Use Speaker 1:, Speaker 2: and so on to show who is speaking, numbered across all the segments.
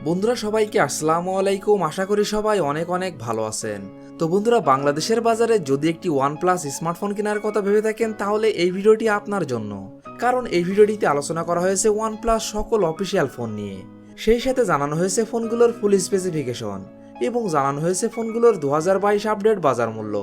Speaker 1: বন্ধুরা সবাইকে আসসালামু আলাইকুম। আশা করি সবাই অনেক অনেক ভালো আছেন। তো বন্ধুরা, বাংলাদেশের বাজারে যদি একটি ওয়ানপ্লাস স্মার্টফোন কেনার কথা ভেবে থাকেন তাহলে এই ভিডিওটি আপনার জন্য, কারণ এই ভিডিওটিতে আলোচনা করা হয়েছে ওয়ানপ্লাস সকল অফিসিয়াল ফোন নিয়ে। সেই সাথে জানানো হয়েছে ফোনগুলোর ফুল স্পেসিফিকেশন এবং জানানো হয়েছে ফোনগুলোর 2022 আপডেট বাজার মূল্য।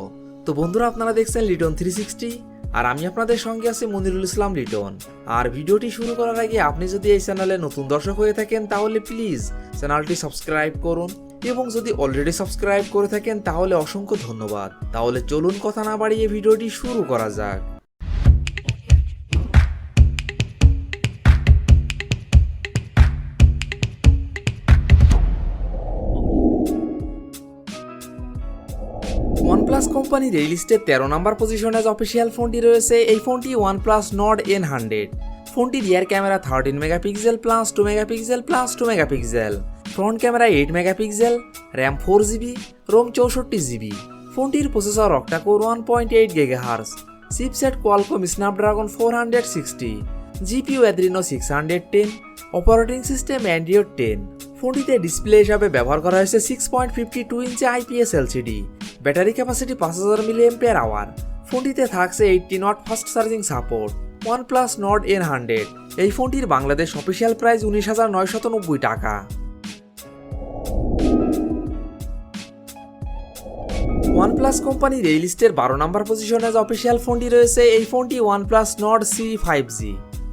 Speaker 1: তো বন্ধুরা, আপনারা দেখছেন লিটন 360 আর আমি আপনাদের সঙ্গে আছি মনিরুল ইসলাম লিটন। আর ভিডিওটি শুরু করার আগে আপনি যদি এই চ্যানেলে নতুন দর্শক হয়ে থাকেন তাহলে প্লিজ চ্যানেলটি সাবস্ক্রাইব করুন, এবং যদি অলরেডি সাবস্ক্রাইব করে থাকেন তাহলে অসংখ্য ধন্যবাদ। তাহলে চলুন কথা না বাড়িয়ে ভিডিওটি শুরু করা যাক। ওয়ানপ্লাস কোম্পানির এই লিস্টে 13 নম্বর পজিশনে যে অফিসিয়াল ফোনটি রয়েছে এই ফোনটি ওয়ানপ্লাস নর্ড N100। ফোনটির rear camera 13 megapixel plus 2 megapixel plus 2 megapixel, front camera 8 megapixel, RAM 4GB, ROM 64GB। ফোনটির processor octa core 1.8 GHz, chipset Qualcomm Snapdragon 460, GPU Adreno 610, operating system Android 10। ফোনটিতে ডিসপ্লে হিসাবে ব্যবহার করা হয়েছে 6.52 inch IPS LCD, battery capacity 5000 mAh। ফোনটিতে থাকছে 80 watt fast charging support. OnePlus Nord N100 এই ফোনটির বাংলাদেশ অফিসিয়াল প্রাইস 19,990 টাকা। ওয়ানপ্লাস কোম্পানির এই লিস্টের 12 নম্বর পজিশনে যে অফিসিয়াল ফোনটি রয়েছে এই ফোনটি ওয়ানপ্লাস নর্ড C5G।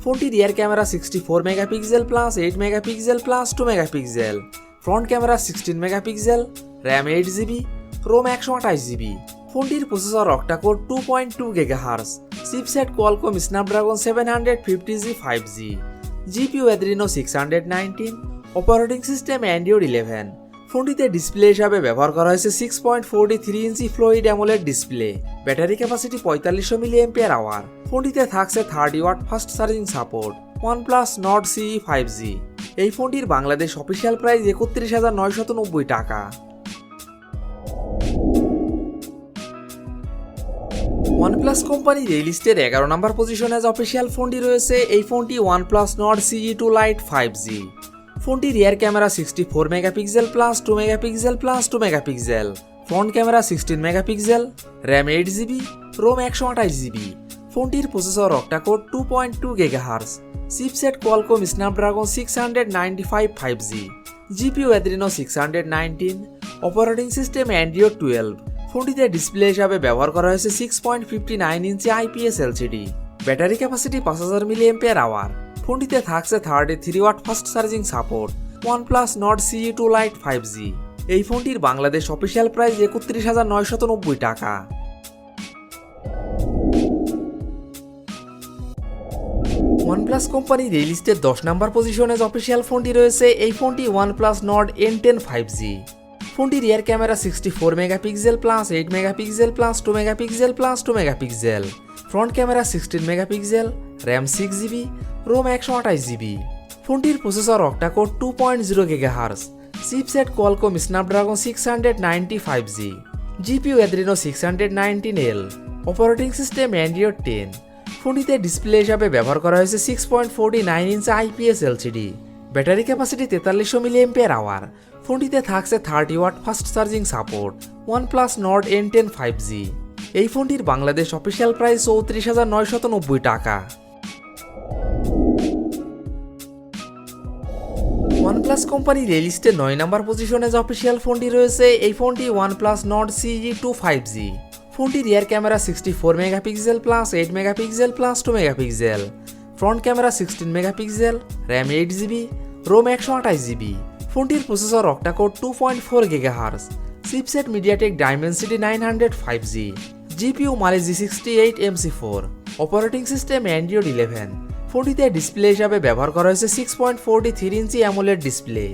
Speaker 1: ফোনটির rear camera 64 megapixel plus 8 megapixel plus 2 megapixel, front camera 16 megapixel, RAM 8GB, ROM 128GB। ফোনটির processor octa core 2.2 GHz, chipset Qualcomm Snapdragon 750G 5G, GPU Adreno 619, operating system Android 11। ফোনটিতে display হিসাবে ব্যবহার করা হয়েছে 6.43 inch fluid AMOLED display, battery capacity 4500 mAh। ফোনটিতে থাকছে 30 watt fast charging support. OnePlus Nord CE5G এই ফোনটির বাংলাদেশ অফিসিয়াল প্রাইস 31,990 টাকা। ওয়ানপ্লাস কোম্পানির এই লিস্টের 11 নম্বর পজিশনে যে অফিসিয়াল ফোনটি রয়েছে এই ফোনটি OnePlus Nord CE2 Lite 5G। ফোনটির rear camera 64 megapixel plus 2 megapixel plus 2 megapixel, front camera 16 megapixel, RAM 8GB, ROM 128GB। ফোনটির processor octa core 2.2 GHz, chipset Qualcomm Snapdragon 695 5G, GPU Adreno 619, operating system Android 12। ফোনটিতে display হিসাবে ব্যবহার করা হয়েছে 6.59 inch IPS LCD, battery capacity 5000 mAh। ফোনটিতে থাকছে 33 watt fast charging support. OnePlus Nord CE2 Lite 5G এই ফোনটির বাংলাদেশ অফিসিয়াল প্রাইস 31,990 টাকা। ওয়ানপ্লাস কোম্পানির এই লিস্টের 10 নম্বর পজিশনে যে অফিসিয়াল ফোনটি রয়েছে এই ফোনটি ওয়ানপ্লাস নর্ড N10 5G। ফোনটির rear camera 64 megapixel plus 8 megapixel plus 2 megapixel plus 2 megapixel, front camera 16 megapixel, RAM 6GB, ROM 128GB। ফোনটির processor octa core 2.0 GHz, chipset Qualcomm Snapdragon 690 5G, GPU Adreno 619L, operating system Android 10। ফোনটিতে display হিসাবে ব্যবহার করা হয়েছে 6.49 inch IPS LCD, battery capacity 4300 mAh। ফোনটিতে থাকছে 30 watt fast charging support. OnePlus Nord N10 5G এই ফোনটির বাংলাদেশ অফিসিয়াল প্রাইস 34,990 টাকা। ওয়ানপ্লাস কোম্পানির এই লিস্টে 9 নম্বর পজিশনে যে অফিসিয়াল ফোনটি রয়েছে এই ফোনটি ওয়ানপ্লাস নর্ড CE2 5G। ফোনটির rear camera 64 megapixel plus 8 megapixel plus 2 megapixel, front camera 16 megapixel, RAM 8GB, ROM 128GB। ফোনটির processor octa core 2.4 GHz, chipset MediaTek Dimensity 900 5G, GPU Mali G68 MC4, operating system Android 11। ফোনটিতে display হিসাবে ব্যবহার করা হয়েছে 6.43 inch AMOLED display,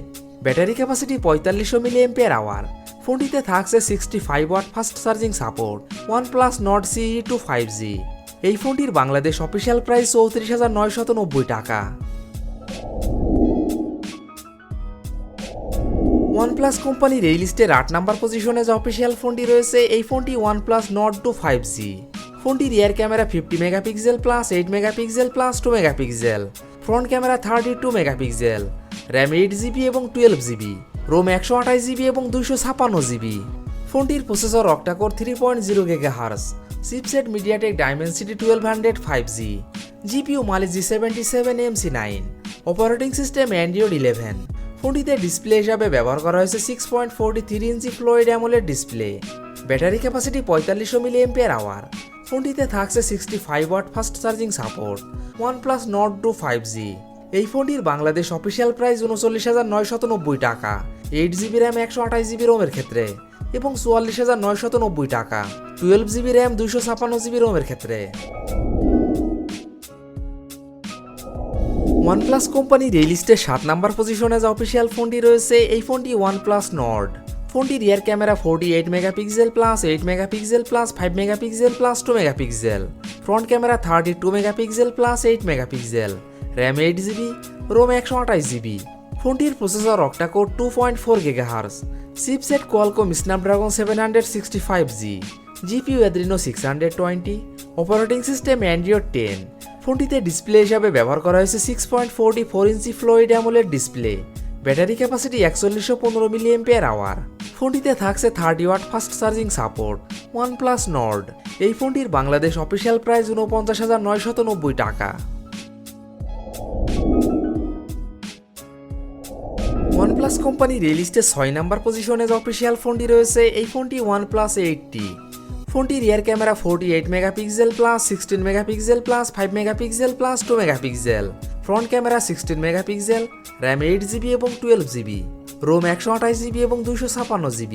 Speaker 1: battery capacity 4500 mAh। ফোনটিতে থাকছে 65 watt fast charging support. OnePlus Nord CE2 5G এই ফোনটির বাংলাদেশ অফিসিয়াল প্রাইস 34,990 টাকা। ওয়ানপ্লাস কোম্পানির এই লিস্টের 8 নম্বর পজিশনে যে অফিসিয়াল ফোনটি রয়েছে এই ফোনটি ওয়ানপ্লাস নর্ড 2 5G। ফোনটির rear camera 50 megapixel plus 8 megapixel plus 2 megapixel, front camera 32 megapixel, RAM 8GB এবং 12GB, রোম 128GB এবং 256GB। ফোনটির processor octa core 3.0 GHz, chipset MediaTek Dimensity 1200 5G, GPU Mali G77MC9, operating system Android 11। ফোনটিতে display হিসাবে ব্যবহার করা হয়েছে 6.43 inch fluid AMOLED display. Battery capacity 4500 mAh। ফোনটিতে থাকছে 65 watt fast charging support. OnePlus Nord 2 5G। এই ফোনটির বাংলাদেশ অফিসিয়াল প্রাইস 39,990 টাকা 8GB র্যাম 128GB রোমের ক্ষেত্রে এবং 44,990 টাকা 12GB র্যাম 256GB রোমের ক্ষেত্রে। OnePlus কোম্পানির এই লিস্টে 7 নাম্বার পজিশনে যে অফিসিয়াল ফোনটি রয়েছে এই ফোনটি OnePlus Nord। ফোনটির rear camera 48 megapixel plus 8 megapixel plus 5 megapixel plus 2 megapixel, front camera 32 megapixel plus 8 megapixel, RAM 8GB, ROM 128GB। ফোনটির processor octa core 2.4 GHz, chipset Qualcomm Snapdragon 765G, GPU Adreno 620, operating system Android 10। ফোনটিতে display হিসাবে ব্যবহার করা হয়েছে 6.44 inch fluid AMOLED display. Battery capacity 4115 mAh। ফোনটিতে থাকছে 30 watt fast charging support. OnePlus Nord। এই ফোনটির বাংলাদেশ অফিসিয়াল প্রাইস 49,990 টাকা। OnePlus কোম্পানির এই লিস্টে 6 নাম্বার পজিশনে যে অফিসিয়াল ফোনটি রয়েছে এই ফোনটি OnePlus 8T। ফোনটির rear camera 48 megapixel plus 16 megapixel plus 5 megapixel plus 2 megapixel, front camera 16 megapixel, RAM 8GB এবং 12GB, রোম 128GB এবং 256GB।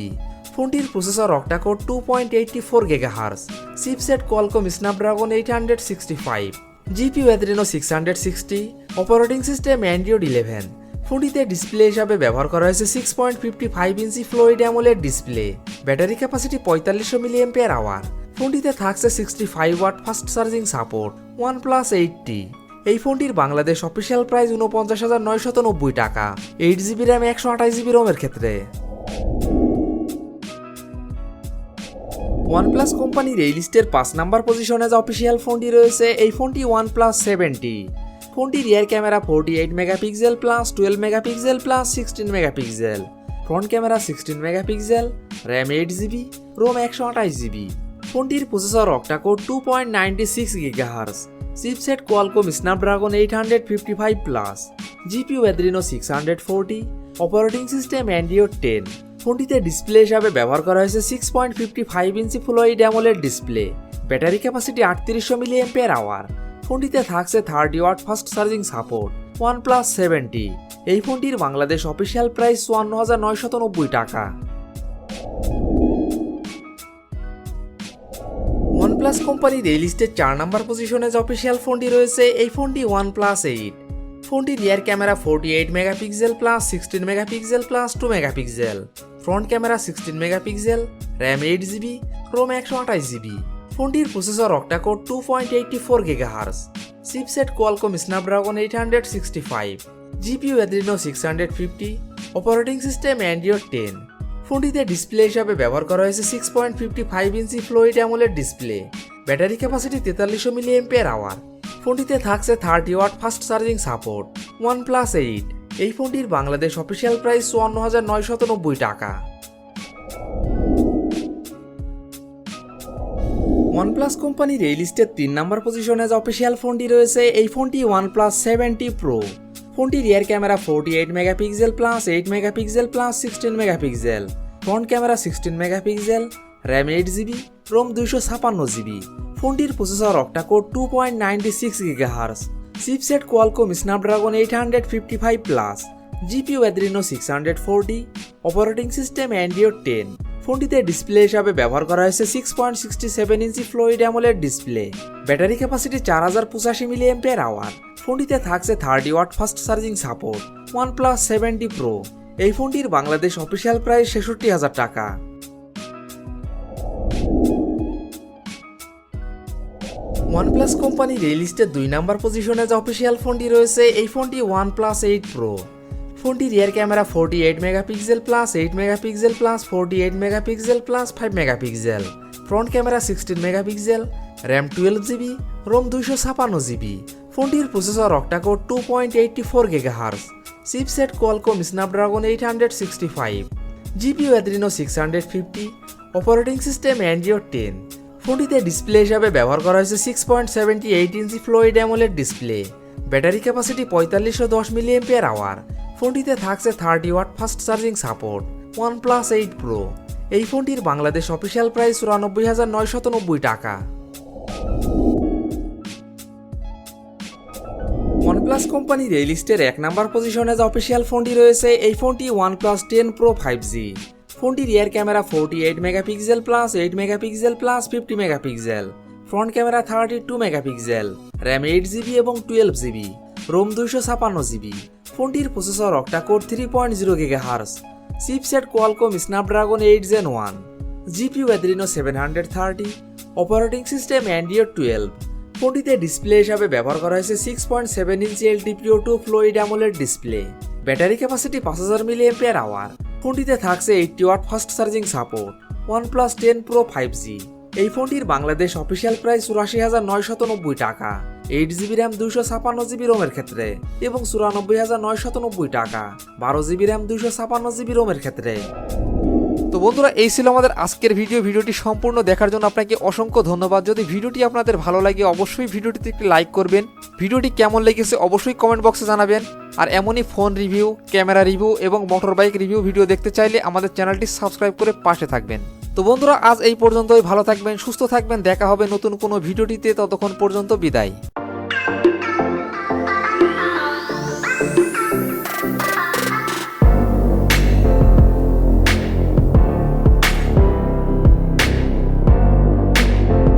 Speaker 1: ফোনটির processor octa core 2.84 GHz, chipset Qualcomm Snapdragon 865, GPU Adreno 660, operating system Android 11। ফোনটিতে display হিসাবে ব্যবহার করা হয়েছে 6.55 inch fluid AMOLED display. Battery capacity 4500 mAh। ফোনটিতে থাকছে 65 watt fast charging support. OnePlus 8T। এই ফোনটির বাংলাদেশ অফিসিয়াল প্রাইস 49,990 টাকা 8GB র্যাম 128GB রোমের ক্ষেত্রে। OnePlus কোম্পানির এই লিস্টের 5 নাম্বার পজিশনে যে অফিসিয়াল ফোনটি রয়েছে এই ফোনটি OnePlus 7T। ফোনটির rear camera 48 megapixel plus 12 megapixel plus 16 megapixel, front camera 16 megapixel, RAM 8GB, ROM 128GB। ফোনটির processor octa core 2.96 GHz, chipset Qualcomm Snapdragon 855 plus, GPU Adreno 640, operating system Android 10। ফোনটিতে ডিসপ্লে হিসাবে ব্যবহার করা হয়েছে 6.55 inch fluid AMOLED display. Battery capacity 3800 mAh। ফোনটিতে থাকছে 30 watt fast charging support. OnePlus 7T। এই ফোনটির বাংলাদেশ অফিসিয়াল প্রাইস 54,990 টাকা। OnePlus কোম্পানির এই লিস্টের 4 নাম্বার পজিশনে যে অফিসিয়াল ফোনটি রয়েছে এই ফোনটি OnePlus 8। ফোনটির rear camera 48 megapixel plus 16 megapixel plus 2 megapixel, front camera 16 megapixel, RAM 8GB, ROM 128GB। ফোনটির processor octa core 2.84 GHz, chipset Qualcomm Snapdragon 865, GPU Adreno 650, operating system Android 10। ফোনটিতে ডিসপ্লে হিসাবে ব্যবহার করা হয়েছে 6.55 inch fluid AMOLED display. Battery capacity 4300 mAh। ফোনটিতে থাকছে 30 watt fast charging support. OnePlus 8। এই ফোনটির বাংলাদেশ অফিসিয়াল প্রাইস 54,990 টাকা। OnePlus কোম্পানির এই লিস্টের 3 নাম্বার পজিশনে যে অফিসিয়াল ফোনটি রয়েছে এই ফোনটি OnePlus 7T Pro। ফোনটির rear camera 48 megapixel plus 8 megapixel plus 16 megapixel, front camera 16 megapixel, RAM 8GB, ROM 256GB। ফোনটির processor octa core 2.96 GHz, chipset Qualcomm Snapdragon 855 plus, GPU Adreno 640, operating system Android 10। ফোনটিতে display হিসাবে ব্যবহার করা হয়েছে 6.67 inch fluid AMOLED display. Battery capacity 4085 mAh। ফোনটিতে থাকছে 30 watt fast charging support. OnePlus 7T Pro। এই ফোনটির বাংলাদেশ অফিসিয়াল প্রাইস 66,000 টাকা। OnePlus কোম্পানির এই লিস্টের 2 নাম্বার পজিশনে যে অফিসিয়াল ফোনটি রয়েছে এই ফোনটি OnePlus 8 Pro। ফোনটির rear camera 48 megapixel plus 8 megapixel plus 48 megapixel plus 5 megapixel, front camera 16 megapixel, RAM 12GB, ROM 256GB। ফোনটির processor octa core 2.84 GHz, chipset Qualcomm Snapdragon 865, GPU Adreno 650, operating system Android 10। ফোনটিতে display হিসাবে ব্যবহার করা হয়েছে 6.78 inch fluid AMOLED display. Battery capacity 4510 milliampere hour. ফোনটিতে থাকছে 30 watt fast charging support. OnePlus 8 Pro। এই ফোনটির বাংলাদেশ অফিসিয়াল প্রাইস 94,990 টাকা। OnePlus কোম্পানির এই লিস্টের 1 নাম্বার পজিশনে যে অফিসিয়াল ফোনটি রয়েছে এই ফোনটি OnePlus 10 Pro 5G। ফোনটির rear camera 48 megapixel plus 8 megapixel plus 50 megapixel, front camera 32 megapixel, RAM 8GB এবং 12GB, রোম 256GB। ফোনটির processor octa core 3.0 GHz, chipset Qualcomm Snapdragon 8 Gen 1, GPU Adreno 730, operating system Android 12। ফোনটিতে display হিসাবে ব্যবহার করা হয়েছে 6.7 inch LTPO2 fluid AMOLED display. Battery capacity 5000 milliampere hour. ফোনটিতে থাকছে 80 watt fast charging support. OnePlus 10 Pro 5G। এই ফোনটির বাংলাদেশ অফিসিয়াল প্রাইস 84,990 টাকা। 8GB র্যাম 256GB রোমের ক্ষেত্রে এবং 94,990 টাকা 12GB র্যাম 256GB রোমের ক্ষেত্রে। তো বন্ধুরা, এই ছিল আমাদের আজকের ভিডিওটি সম্পূর্ণ দেখার জন্য আপনাকে অসংখ্য ধন্যবাদ। যদি ভিডিওটি আপনাদের ভালো লাগে অবশ্যই ভিডিওটিতে একটি লাইক করবেন। ভিডিওটি কেমন লেগেছে অবশ্যই কমেন্ট বক্সে জানাবেন। আর এমনই ফোন রিভিউ, ক্যামেরা রিভিউ এবং মোটর বাইক রিভিউ ভিডিও দেখতে চাইলে আমাদের চ্যানেলটি সাবস্ক্রাইব করে পাশে থাকবেন। তো বন্ধুরা, আজ এই পর্যন্তই। ভালো থাকবেন, সুস্থ থাকবেন। দেখা হবে নতুন কোনো ভিডিওটিতে। ততক্ষণ পর্যন্ত বিদায়।